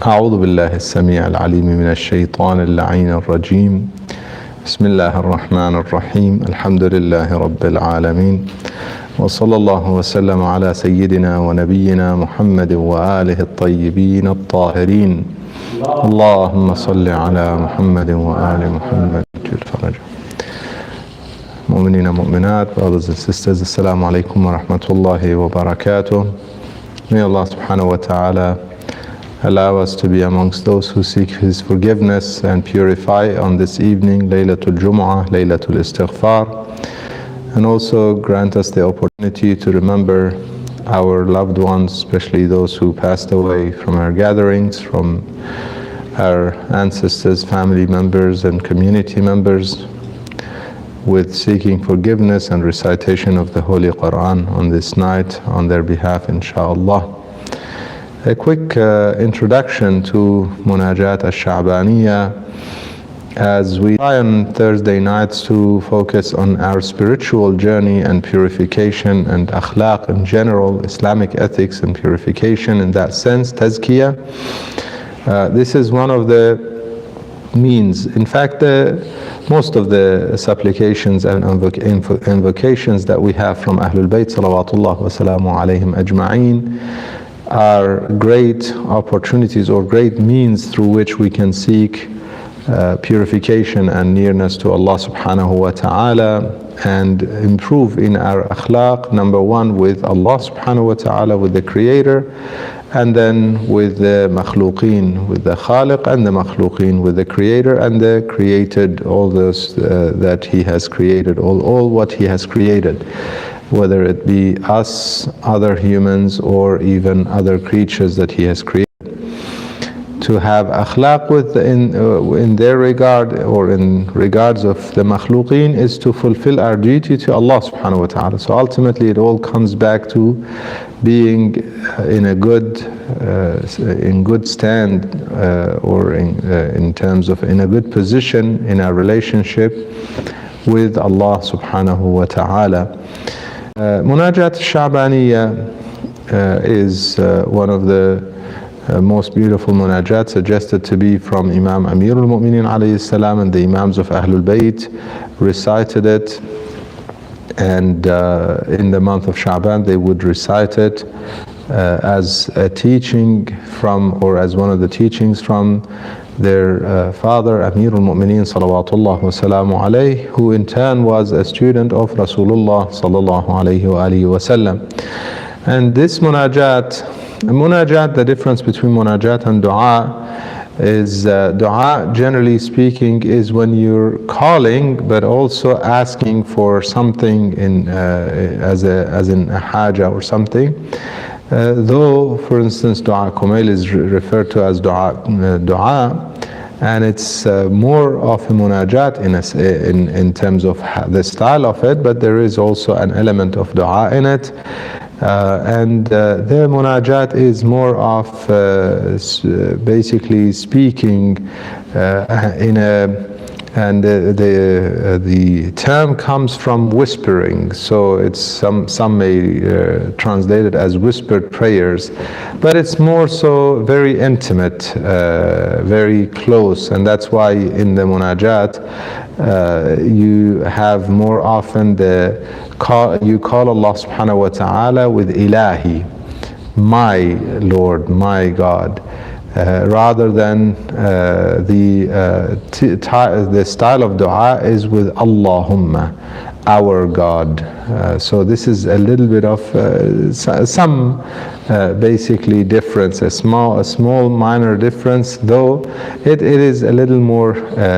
أعوذ بالله السميع العليم من الشيطان اللعين الرجيم. بسم الله الرحمن الرحيم. الحمد لله رب العالمين، وصلى الله وسلم على سيدنا ونبينا محمد وآله الطيبين الطاهرين. اللهم صل على محمد وآل محمد الفرج. Mu'mineen and mu'minat, brothers and sisters, assalamu alaikum wa rahmatullahi wa barakatuh. May Allah subhanahu wa ta'ala allow us to be amongst those who seek His forgiveness and purify on this evening, Laylatul Jum'ah, Laylatul Istighfar, and also grant us the opportunity to remember our loved ones, especially those who passed away from our gatherings, from our ancestors, family members and community members, with seeking forgiveness and recitation of the Holy Quran on this night on their behalf, inshaAllah. A quick introduction to Munajaat al-Shaabaniah, as we try on Thursday nights to focus on our spiritual journey and purification and akhlaq in general, Islamic ethics and purification in that sense, tazkiyah. This is one of the means. In fact, most of the supplications and invocations that we have from Ahlul Bayt salawatullah wa salamu alayhim ajma'een are great opportunities or great means through which we can seek purification and nearness to Allah subhanahu wa ta'ala and improve in our akhlaq, number one with Allah subhanahu wa ta'ala, with the Creator, and then with the makhluqeen, with the Khaliq, and the makhluqeen, with the Creator and the created, all those that He has created, all what He has created, whether it be us, other humans, or even other creatures that He has created. To have akhlaq in their regard, or in regards of the makhluqeen, is to fulfill our duty to Allah subhanahu wa ta'ala. So ultimately it all comes back to being in a good stand, or in terms of in a good position in our relationship with Allah subhanahu wa ta'ala. Munajaat al-Shaabaniah is one of the most beautiful munajat, suggested to be from Imam Amirul Mu'mineen alayhi salam, and the Imams of Ahlul Bayt recited it, and in the month of Sha'ban they would recite it as a teaching from, or as one of the teachings from their father Amirul Mu'mineen salawatullah wa salamu alayhi, who in turn was a student of Rasulullah sallallahu alayhi wa alihi wa sallam. And this munajat, the difference between munajat and dua is dua, generally speaking, is when you're calling but also asking for something in as in a haja or something. Though, for instance, dua kumail is referred to as dua, and it's more of a munajat in terms of the style of it, but there is also an element of dua in it. And the munajat is more of basically speaking in a, and the term comes from whispering, so it's some may translate it as whispered prayers, but it's more so very intimate, very close, and that's why in the munajat you have more often you call Allah subhanahu wa ta'ala with ilahi, my Lord, my God, rather than the style of dua is with Allahumma, our God. So this is a little bit of some basically difference, a small minor difference, though it is a little more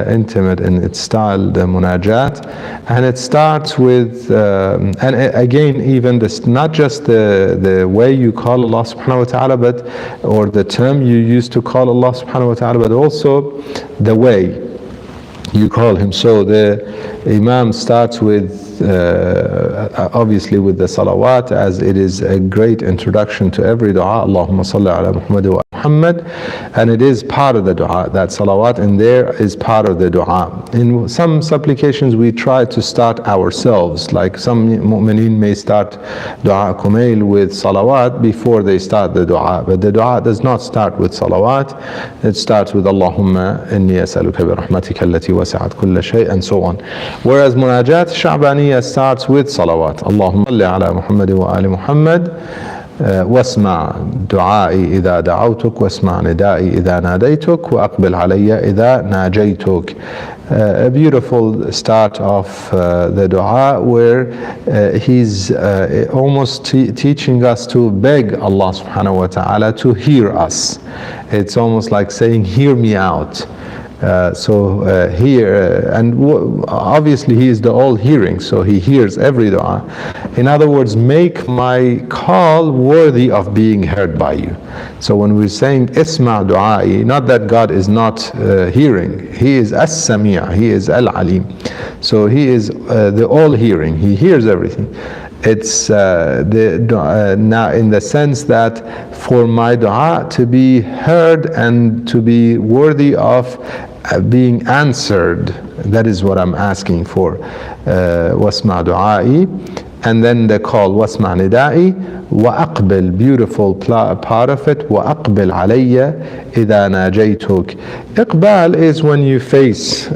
intimate in its style, the munajat. And it starts with, and again, even this, not just the way you call Allah subhanahu wa ta'ala, but, or the term you use to call Allah subhanahu wa ta'ala, but also the way you call Him. So the Imam starts with obviously with the salawat, as it is a great introduction to every dua. Allahumma salli ala Muhammad wa Muhammad, and it is part of the dua. That salawat in there is part of the dua. In some supplications we try to start ourselves, like some mu'mineen may start dua kumail with salawat before they start the dua, but the dua does not start with salawat. It starts with Allahumma inni as'aluka bi rahmatika allati wasi'at kulla shay, and so on. Whereas Munajaat Shaabaniah starts with salawat. Allahumma salli ala Muhammad wa ali Muhammad. واسمع دعائي إذا دعوتك واسمع ندائي إذا ناديتك وأقبل علي إذا ناجيتك. A beautiful start of the dua where he's almost teaching us to beg Allah subhanahu wa ta'ala to hear us. It's almost like saying, hear me out. Obviously he is the all-hearing, so he hears every dua. In other words, make my call worthy of being heard by you. So when we're saying isma du'ai, not that God is not hearing, he is as-sami', he is al-alim. So he is the all-hearing, he hears everything. It's now in the sense that for my dua to be heard and to be worthy of being answered, that is what I'm asking for. Wasma du'ai, and then the call wasma nidai wa aqbil, beautiful part of it, wa aqbil alayya idha najaytuk. Iqbal is when you face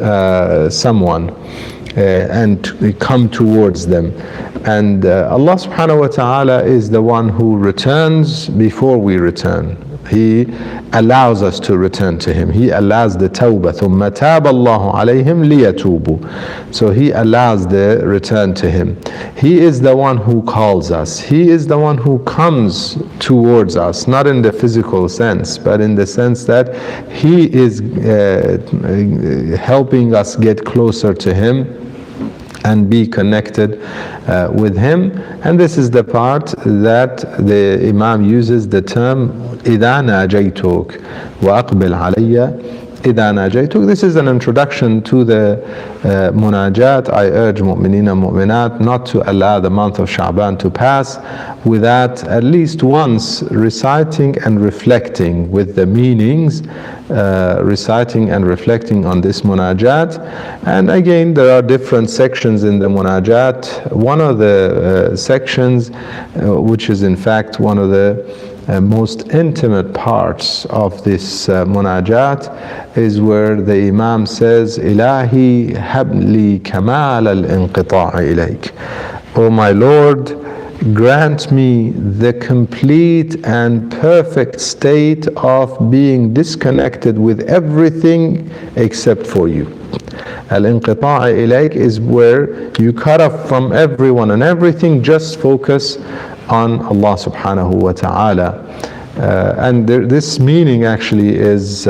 someone and come towards them. And Allah subhanahu wa ta'ala is the one who returns before we return. He allows us to return to him. He allows the tawbah. ثُمَّ تَابَ اللَّهُ عَلَيْهِمْ لِيَتُوبُوا. So he allows the return to him. He is the one who calls us. He is the one who comes towards us, not in the physical sense, but in the sense that he is helping us get closer to him and be connected with him. And this is the part that the Imam uses the term إِذَا نَاجَيْتُكَ وَأَقْبِلْ عَلَيَّ إِذَا نَاجَيْتُكَ. This is an introduction to the Munajaat. I urge mu'mineen and mu'minat not to allow the month of Sha'ban to pass without at least once reciting and reflecting with the meanings, reciting and reflecting on this Munajaat. And again, there are different sections in the Munajaat. One of the sections, which is in fact one of the most intimate parts of this Munajaat, is where the Imam says, Ilahi habli kamal al-inqita' ilayk. O my Lord, grant me the complete and perfect state of being disconnected with everything except for you. Al-inqita' ilayk is where you cut off from everyone and everything, just focus on Allah subhanahu wa ta'ala. And this meaning actually is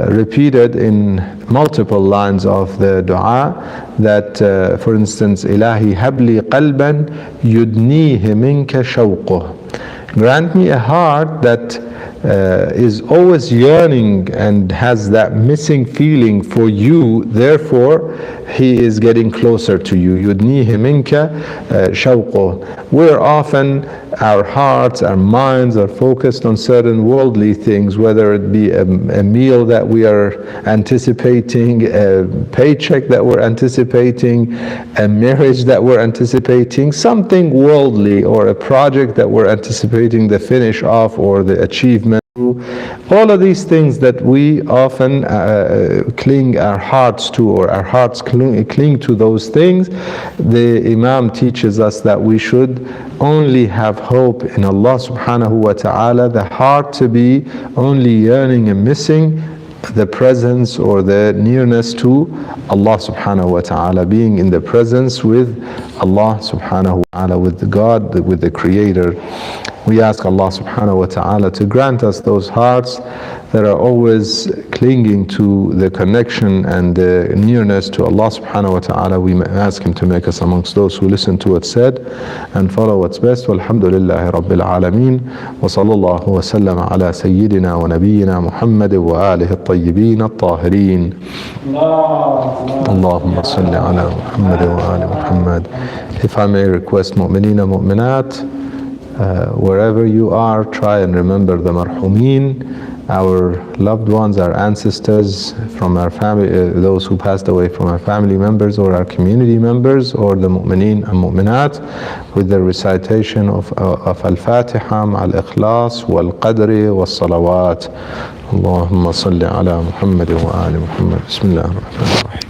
repeated in multiple lines of the dua, that for instance, Ilahi habli qalban yudnihi minka shawquh. Grant me a heart that is always yearning and has that missing feeling for you, therefore he is getting closer to you. Yudnihi minka shawquh. We're often, our hearts, our minds are focused on certain worldly things, whether it be a meal that we are anticipating, a paycheck that we're anticipating, a marriage that we're anticipating, something worldly, or a project that we're anticipating the finish of or the achievement. All of these things that we often cling our hearts to, or our hearts cling to those things, the Imam teaches us that we should only have hope in Allah subhanahu wa ta'ala, the heart to be only yearning and missing the presence or the nearness to Allah subhanahu wa ta'ala, being in the presence with Allah subhanahu wa ta'ala, with the God, with the Creator. We ask Allah subhanahu wa ta'ala to grant us those hearts that are always clinging to the connection and the nearness to Allah subhanahu wa ta'ala. We ask Him to make us amongst those who listen to what's said and follow what's best. Walhamdulillahi Rabbil Alameen. Wa sallallahu wa sallam ala Sayyidina wa Nabiyyina Muhammad wa alihi at-tayyibin at-tahirin. Allahumma salli ala Muhammad wa ali Muhammad. If I may request mu'mineen and mu'minat, wherever you are, try and remember the marhumin, our loved ones, our ancestors from our family, those who passed away from our family members or our community members, or the mu'mineen and mu'minat, with the recitation of Al-Fatiha, Al-Ikhlas, Wal-Qadri, Wal-Salawat. Allahumma salli ala Muhammad wa ali Muhammad. Bismillah ar-Rahman ar-Rahim.